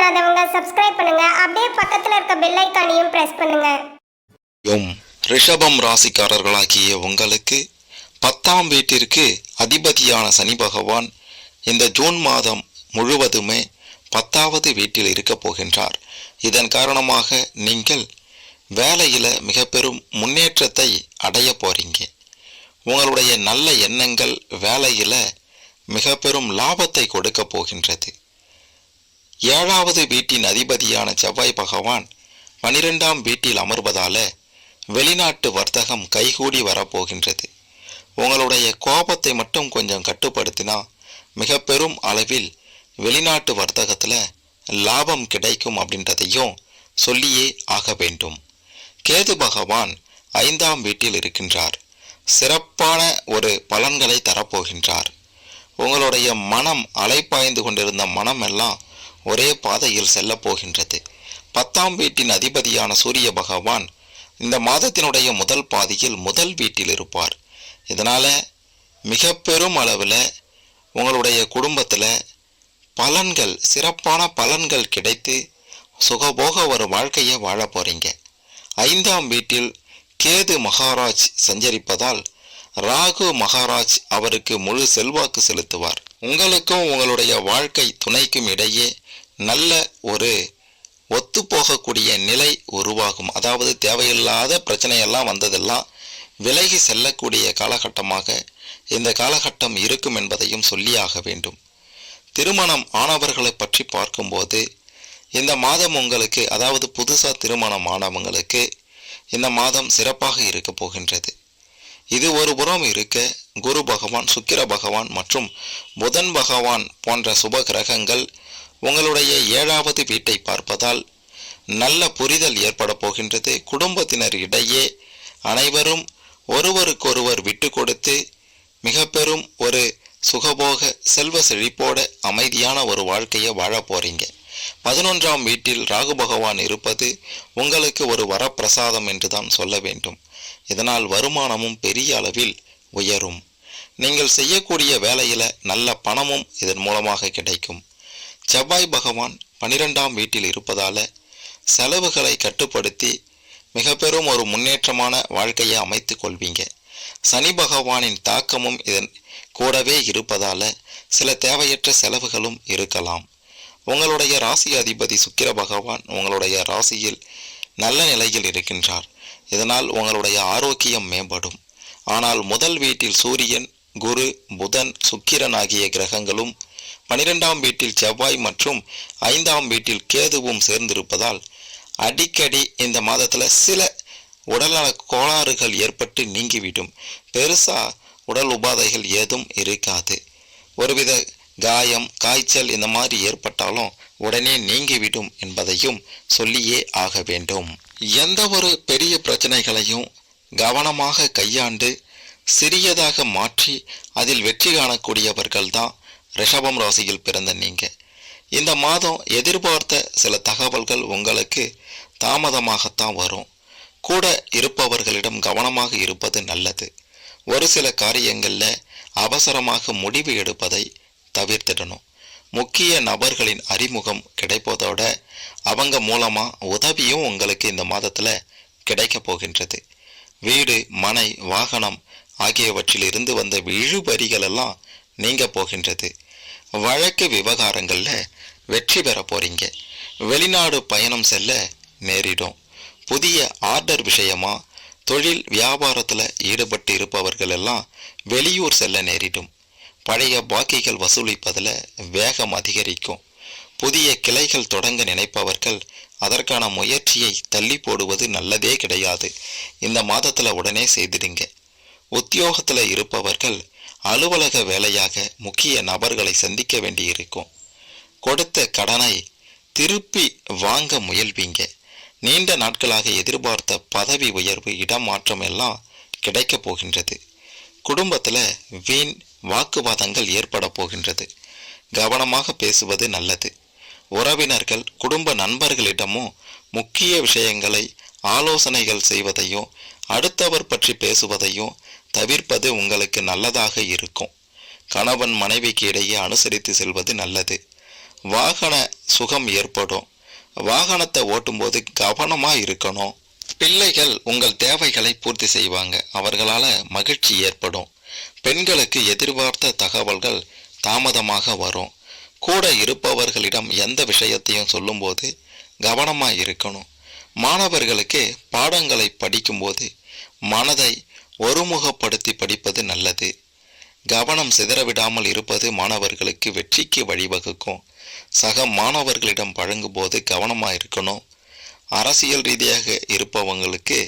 பண்ணாதவங்க சப்ஸ்கிரைப் பண்ணுங்க. அப்படியே பக்கத்துல இருக்க பெல் ஐகானையும் பிரஸ் பண்ணுங்க. ரிஷபம் ராசிக்காரர்களாகிய உங்களுக்கு 10ஆம் வீட்டிற்கு அதிபதியான சனி பகவான் இந்த ஜூன் மாதம் முழுவதுமே 10வது வீட்டில் இருக்க போகின்றார். இதன் காரணமாக நீங்கள் வேலையில் மிக பெரும் முன்னேற்றத்தை அடைய போறீங்க. உங்களுடைய நல்ல எண்ணங்கள் வேலையில் மிக பெரும் லாபத்தை கொடுக்க போகின்றது. 7வது வீட்டின் அதிபதியான செவ்வாய் பகவான் 12ஆம் வீட்டில் அமர்வதால வெளிநாட்டு வர்த்தகம் கைகூடி வரப்போகின்றது. உங்களுடைய கோபத்தை மட்டும் கொஞ்சம் கட்டுப்படுத்தினா மிக பெரும் அளவில் வெளிநாட்டு வர்த்தகத்தில் லாபம் கிடைக்கும் அப்படின்றதையும் சொல்லியே ஆக வேண்டும். கேது பகவான் 5ஆம் வீட்டில் இருக்கின்றார். சிறப்பான ஒரு பலன்களை தரப்போகின்றார். உங்களுடைய மனம் அலைப்பாய்ந்து கொண்டிருந்த மனம் எல்லாம் ஒரே பாதையில் செல்ல போகின்றது. 10ஆம் வீட்டின் அதிபதியான சூரிய பகவான் இந்த மாதத்தினுடைய முதல் பாதியில் முதல் வீட்டில் இருப்பார். இதனால் மிக பெரும் அளவில் உங்களுடைய குடும்பத்தில் பலன்கள் சிறப்பான பலன்கள் கிடைத்து சுகபோக ஒரு வாழ்க்கையை வாழ போகிறீங்க. 5ஆம் வீட்டில் கேது மகாராஜ் சஞ்சரிப்பதால் ராகு மகாராஜ் அவருக்கு முழு செல்வாக்கு செலுத்துவார். உங்களுக்கும் உங்களுடைய வாழ்க்கை துணைக்கும் இடையே நல்ல ஒரு ஒத்துப்போகக்கூடிய நிலை உருவாகும். அதாவது தேவையில்லாத பிரச்சனையெல்லாம் வந்ததெல்லாம் விலகி செல்லக்கூடிய காலகட்டமாக இந்த காலகட்டம் இருக்கும் என்பதையும் சொல்லியாக வேண்டும். திருமணம் ஆனவர்களை பற்றி பார்க்கும்போது இந்த மாதம் உங்களுக்கு, அதாவது புதுசாக திருமணம் ஆனவங்களுக்கு இந்த மாதம் சிறப்பாக இருக்க போகின்றது. இது ஒரு புறம் இருக்க, குரு பகவான், சுக்கிர பகவான் மற்றும் புதன் பகவான் போன்ற சுப கிரகங்கள் உங்களுடைய 7வது வீட்டை பார்ப்பதால் நல்ல புரிதல் ஏற்பட போகின்றது. குடும்பத்தினர் இடையே அனைவரும் ஒருவருக்கொருவர் விட்டு கொடுத்து மிக பெரும் ஒரு சுகபோக செல்வ செழிப்போட அமைதியான ஒரு வாழ்க்கையை வாழ போறீங்க. 11ஆம் வீட்டில் ராகு பகவான் இருப்பது உங்களுக்கு ஒரு வரப்பிரசாதம் என்று தான் சொல்ல வேண்டும். இதனால் வருமானமும் பெரிய அளவில் உயரும். நீங்கள் செய்யக்கூடிய வேலையில் நல்ல பணமும் இதன் மூலமாக கிடைக்கும். செவ்வாய் பகவான் 12ஆம் வீட்டில் இருப்பதால செலவுகளை கட்டுப்படுத்தி மிக பெரும் ஒரு முன்னேற்றமான வாழ்க்கையை அமைத்து கொள்வீங்க. சனி பகவானின் தாக்கமும் இதன் கூடவே இருப்பதால சில தேவையற்ற செலவுகளும் இருக்கலாம். உங்களுடைய ராசி அதிபதி சுக்கிர பகவான் உங்களுடைய ராசியில் நல்ல நிலையில் இருக்கின்றார். இதனால் உங்களுடைய ஆரோக்கியம் மேம்படும். ஆனால் முதல் வீட்டில் சூரியன், குரு, புதன், சுக்கிரன் ஆகிய கிரகங்களும் 12ஆம் வீட்டில் செவ்வாய் மற்றும் 5ஆம் வீட்டில் கேதுவும் சேர்ந்திருப்பதால் அடிக்கடி இந்த மாதத்தில் சில உடல்நல கோளாறுகள் ஏற்பட்டு நீங்கிவிடும். பெருசா உடல் உபாதைகள் ஏதும் இருக்காது. ஒருவித காயம், காய்ச்சல் இந்த மாதிரி ஏற்பட்டாலும் உடனே நீங்கிவிடும் என்பதையும் சொல்லியே ஆக வேண்டும். எந்த ஒரு பெரிய பிரச்சனைகளையும் கவனமாக கையாண்டு சிறியதாக மாற்றி அதில் வெற்றி காணக்கூடியவர்கள் தான் ரிஷபம் ராசியில் பிறந்த நீங்க. இந்த மாதம் எதிர்பார்த்த சில தகவல்கள் உங்களுக்கு தாமதமாகத்தான் வரும். கூட இருப்பவர்களிடம் கவனமாக இருப்பது நல்லது. ஒரு சில காரியங்களில் அவசரமாக முடிவு எடுப்பதை தவிர்த்திடணும். முக்கிய நபர்களின் அறிமுகம் கிடைப்பதோட அவங்க மூலமாக உதவியும் உங்களுக்கு இந்த மாதத்தில் கிடைக்க போகின்றது. வீடு, மனை, வாகனம் ஆகியவற்றில் இருந்து வந்த இழுபறிகள் எல்லாம் நீங்க போகின்றது. வழக்கு விவகாரங்களில் வெற்றி பெற போறீங்க. வெளிநாடு பயணம் செல்ல நேரிடும். புதிய ஆர்டர் விஷயமா தொழில் வியாபாரத்தில் ஈடுபட்டு இருப்பவர்கள் எல்லாம் வெளியூர் செல்ல நேரிடும். பழைய பாக்கிகள் வசூலிப்பதில் வேகம் அதிகரிக்கும். புதிய கிளைகள் தொடங்க நினைப்பவர்கள் அதற்கான முயற்சியை தள்ளி போடுவது நல்லதே கிடையாது. இந்த மாதத்தில் உடனே செய்திடுங்க. உத்தியோகத்தில் இருப்பவர்கள் அலுவலக வேலையாக முக்கிய நபர்களை சந்திக்க வேண்டியிருக்கும். கொடுத்த கடனை திருப்பி வாங்க முயல்வீங்க. நீண்ட நாட்களாக எதிர்பார்த்த பதவி உயர்வு, இடமாற்றம் எல்லாம் கிடைக்க போகின்றது. குடும்பத்தில் வீண் வாக்குவாதங்கள் ஏற்பட போகின்றது. கவனமாக பேசுவது நல்லது. உறவினர்கள், குடும்ப நண்பர்களிடமும் முக்கிய விஷயங்களை ஆலோசனைகள் செய்வதையும் அடுத்தவர் பற்றி பேசுவதையும் தவிர்ப்பது உங்களுக்கு நல்லதாக இருக்கும். கணவன் மனைவிக்கு இடையே அனுசரித்து செல்வது நல்லது. வாகன சுகம் ஏற்படும். வாகனத்தை ஓட்டும்போது கவனமாக இருக்கணும். பிள்ளைகள் உங்கள் தேவைகளை பூர்த்தி செய்வாங்க. அவர்களால் மகிழ்ச்சி ஏற்படும். பெண்களுக்கு எதிர்பார்த்த தகவல்கள் தாமதமாக வரும். கூட இருப்பவர்களிடம் எந்த விஷயத்தையும் சொல்லும்போது கவனமாக இருக்கணும். மாணவர்களுக்கு பாடங்களை படிக்கும்போது மனதை ஒருமுகப்படுத்தி படிப்பது நல்லது. கவனம் சிதறவிடாமல் இருப்பது மாணவர்களுக்கு வெற்றிக்கு வழிவகுக்கும். சக மாணவர்களிடம் பழங்கும்போது கவனமாக இருக்கணும். அரசியல் ரீதியாக இருப்பவங்களுக்கு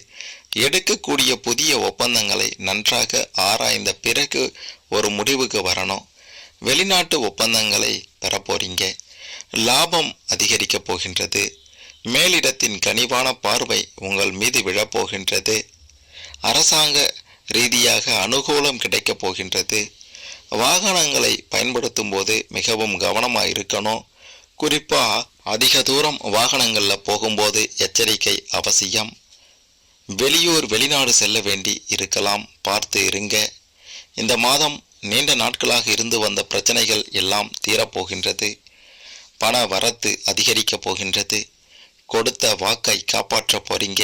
எடுக்கக்கூடிய புதிய ஒப்பந்தங்களை நன்றாக ஆராய்ந்த பிறகு ஒரு முடிவுக்கு வரணும். வெளிநாட்டு ஒப்பந்தங்களை பெறப்போறீங்க. லாபம் அதிகரிக்கப் போகின்றது. மேலிடத்தின் கனிவான பார்வை உங்கள் மீது விழப்போகின்றது. அரசாங்க ரீதியாக அனுகூலம் கிடைக்கப் போகின்றது. வாகனங்களை பயன்படுத்தும் போது மிகவும் கவனமாக இருக்கணும். குறிப்பாக அதிக தூரம் வாகனங்களில் போகும்போது எச்சரிக்கை அவசியம். வெளியூர் வெளிநாடு செல்ல வேண்டி இருக்கலாம், பார்த்து இருங்க. இந்த மாதம் நீண்ட நாட்களாக இருந்து வந்த பிரச்சனைகள் எல்லாம் தீரப்போகின்றது. பண வரத்து அதிகரிக்கப் போகின்றது. கொடுத்த வாக்கை காப்பாற்ற போறீங்க.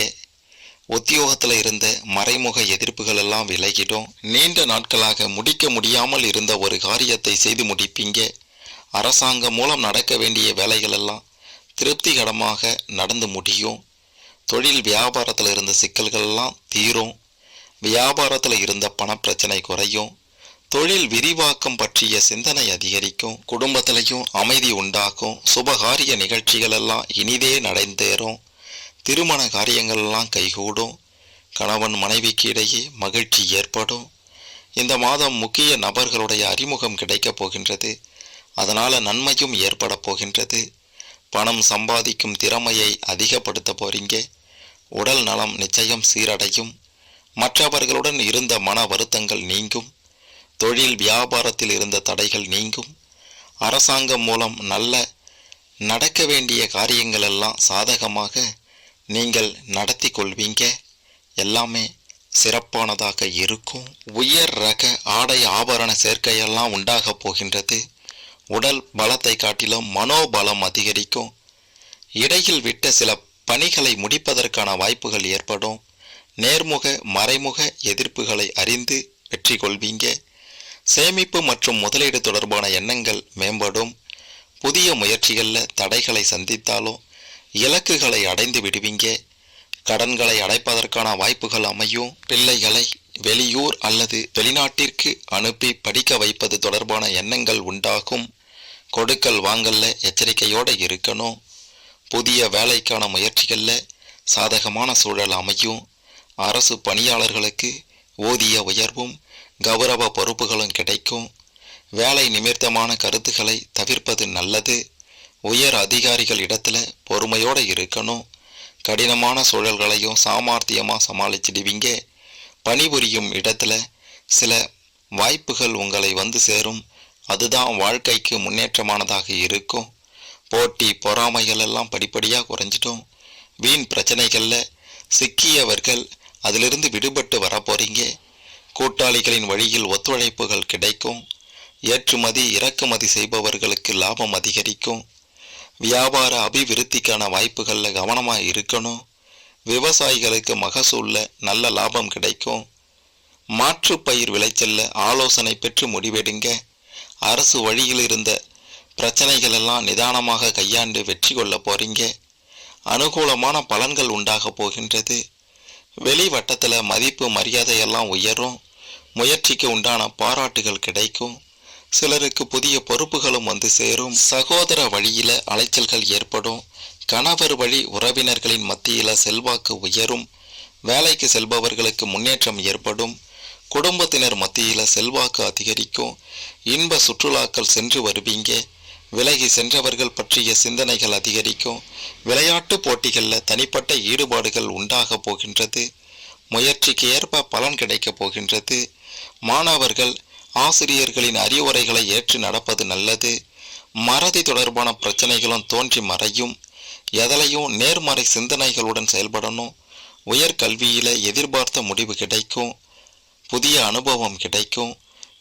உத்தியோகத்தில் இருந்த மறைமுக எதிர்ப்புகள் எல்லாம் விலகிடும். நீண்ட நாட்களாக முடிக்க முடியாமல் இருந்த ஒரு காரியத்தை செய்து முடிப்பீங்க. அரசாங்கம் மூலம் நடக்க வேண்டிய வேலைகள் எல்லாம் திருப்திகரமாக நடந்து முடியும். தொழில் வியாபாரத்தில் இருந்த சிக்கல்கள் எல்லாம் தீரும். வியாபாரத்தில் இருந்த பணப்பிரச்சனை குறையும். தொழில் விரிவாக்கம் பற்றிய சிந்தனை அதிகரிக்கும். குடும்பத்திலையும் அமைதி உண்டாகும். சுபகாரிய நிகழ்ச்சிகள் எல்லாம் இனிதே நடந்தேறும். திருமண காரியங்கள் எல்லாம் கைகூடும். கணவன் மனைவிக்கு இடையே மகிழ்ச்சி ஏற்படும். இந்த மாதம் முக்கிய நபர்களுடைய அறிமுகம் கிடைக்கப் போகின்றது. அதனால் நன்மையும் ஏற்பட போகின்றது. பணம் சம்பாதிக்கும் திறமையை அதிகப்படுத்த போறீங்க. உடல் நலம் நிச்சயம் சீரடையும். மற்றவர்களுடன் இருந்த மன வருத்தங்கள் நீங்கும். தொழில் வியாபாரத்தில் இருந்த தடைகள் நீங்கும். அரசாங்கம் மூலம் நல்ல நடக்க வேண்டிய காரியங்கள் எல்லாம் சாதகமாக நீங்கள் நடத்தி கொள்வீங்க. எல்லாமே சிறப்பானதாக இருக்கும். உயர் ரக ஆடை ஆபரண சேர்க்கையெல்லாம் உண்டாக போகின்றது. உடல் பலத்தை காட்டிலும் மனோபலம் அதிகரிக்கும். இடையில் விட்ட சில பணிகளை முடிப்பதற்கான வாய்ப்புகள் ஏற்படும். நேர்முக மறைமுக எதிர்ப்புகளை அறிந்து வெற்றி கொள்வீங்க. சேமிப்பு மற்றும் முதலீடு தொடர்பான எண்ணங்கள் மேம்படும். புதிய முயற்சிகளில் தடைகளை சந்தித்தாலும் இலக்குகளை அடைந்து விடுவீங்க. கடன்களை அடைப்பதற்கான வாய்ப்புகள் அமையும். பிள்ளைகளை வெளியூர் அல்லது வெளிநாட்டிற்கு அனுப்பி படிக்க வைப்பது தொடர்பான எண்ணங்கள் உண்டாகும். கொடுக்கல் வாங்கல்ல எச்சரிக்கையோடு இருக்கணும். புதிய வேலைக்கான முயற்சிகளில் சாதகமான சூழல் அமையும். அரசு பணியாளர்களுக்கு ஊதிய உயர்வும் கௌரவ பொறுப்புகளும் கிடைக்கும். வேலை நிமித்தமான கருத்துக்களை தவிர்ப்பது நல்லது. உயர் அதிகாரிகள் இடத்துல பொறுமையோடு இருக்கணும். கடினமான சூழல்களையும் சாமர்த்தியமாக சமாளிச்சிடுவீங்க. பணிபுரியும் இடத்துல சில வாய்ப்புகள் உங்களை வந்து சேரும். அதுதான் வாழ்க்கைக்கு முன்னேற்றமானதாக இருக்கும். போட்டி பொறாமைகள் எல்லாம் படிப்படியாக குறைஞ்சிடும். வீண் பிரச்சனைகளில் சிக்கியவர்கள் அதிலிருந்து விடுபட்டு வரப்போறீங்க. கூட்டாளிகளின் வழியில் ஒத்துழைப்புகள் கிடைக்கும். ஏற்றுமதி இறக்குமதி செய்பவர்களுக்கு லாபம் அதிகரிக்கும். வியாபார அபிவிருத்திக்கான வாய்ப்புகளில் கவனமாக இருக்கணும். விவசாயிகளுக்கு மகசூலில் நல்ல லாபம் கிடைக்கும். மாற்று பயிர் விளைச்சலில் ஆலோசனை பெற்று முடிவெடுங்க. அரசு வழியில் இருந்த பிரச்சனைகள் எல்லாம் நிதானமாக கையாண்டு வெற்றி கொள்ள போறீங்க. அனுகூலமான பலன்கள் உண்டாக போகின்றது. வெளி வட்டத்தில் மதிப்பு மரியாதையெல்லாம் உயரும். முயற்சிக்கு உண்டான பாராட்டுகள் கிடைக்கும். சிலருக்கு புதிய பொறுப்புகளும் வந்து சேரும். சகோதர வழியில அலைச்சல்கள் ஏற்படும். கணவர் வழி உறவினர்களின் மத்தியில செல்வாக்கு உயரும். வேலைக்கு செல்பவர்களுக்கு முன்னேற்றம் ஏற்படும். குடும்பத்தினர் மத்தியில செல்வாக்கு அதிகரிக்கும். இன்ப சுற்றுலாக்கள் சென்று வருவீங்க. விலகி சென்றவர்கள் பற்றிய சிந்தனைகள் அதிகரிக்கும். விளையாட்டு போட்டிகளில் தனிப்பட்ட ஈடுபாடுகள் உண்டாக போகின்றது. முயற்சிக்கு ஏற்ப பலன் கிடைக்கப் போகின்றது. மாணவர்கள் ஆசிரியர்களின் அறிவுரைகளை ஏற்று நடப்பது நல்லது. மறதி தொடர்பான பிரச்சனைகளும் தோன்றி மறையும். எதலையும் நேர்மறை சிந்தனைகளுடன் செயல்படணும். உயர்கல்வியில எதிர்பார்த்த முடிவு கிடைக்கும். புதிய அனுபவம் கிடைக்கும்.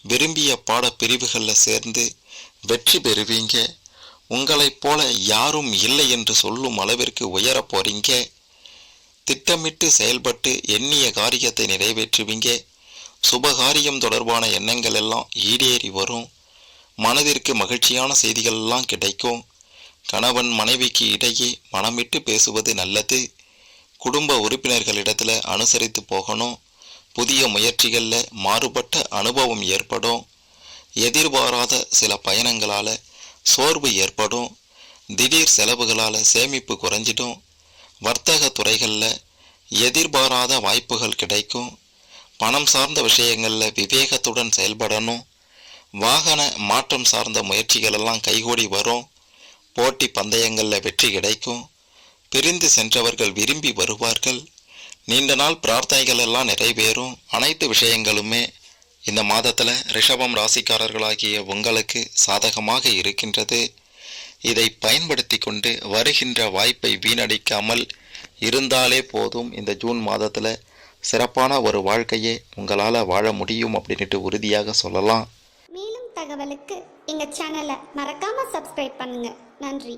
விரும்பிய பாட பிரிவுகளில் சேர்ந்து வெற்றி பெறுவீங்க. உங்களைப் போல யாரும் இல்லை என்று சொல்லும் அளவிற்கு உயரப் போறீங்க. திட்டமிட்டு செயல்பட்டு எண்ணிய காரியத்தை நிறைவேற்றுவீங்க. சுபகாரியம் தொடர்பான எண்ணங்கள் எல்லாம் ஈடேறி வரும். மனதிற்கு மகிழ்ச்சியான செய்திகள் எல்லாம் கிடைக்கும். கணவன் மனைவிக்கு இடையே மனமிட்டு பேசுவது நல்லது. குடும்ப உறுப்பினர்களிடத்தில் அனுசரித்து போகணும். புதிய முயற்சிகளில் மாறுபட்ட அனுபவம் ஏற்படும். எதிர்பாராத சில பயணங்களால் சோர்வு ஏற்படும். திடீர் செலவுகளால் சேமிப்பு குறைஞ்சிடும். வர்த்தக துறைகளில் எதிர்பாராத வாய்ப்புகள் கிடைக்கும். பணம் சார்ந்த விஷயங்களில் விவேகத்துடன் செயல்படணும். வாகன மாற்றம் சார்ந்த முயற்சிகள் எல்லாம் கைகூடி வரும். போட்டி பந்தயங்களில் வெற்றி கிடைக்கும். பிரிந்து சென்றவர்கள் விரும்பி வருவார்கள். நீண்ட நாள் பிரார்த்தனைகள் எல்லாம் நிறைவேறும். அனைத்து விஷயங்களுமே இந்த மாதத்தில் ரிஷபம் ராசிக்காரர்களாகிய உங்களுக்கு சாதகமாக இருக்கின்றது. இதை பயன்படுத்தி கொண்டு வருகின்ற வாய்ப்பை வீணடிக்காமல் இருந்தாலே போதும். இந்த ஜூன் மாதத்தில் சிறப்பான ஒரு வாழ்க்கையை உங்களால் வாழ முடியும் அப்படின்ட்டு உறுதியாக சொல்லலாம். மேலும் தகவலுக்கு எங்கள் சேனலை மறக்காமல் சப்ஸ்கிரைப் பண்ணுங்கள். நன்றி.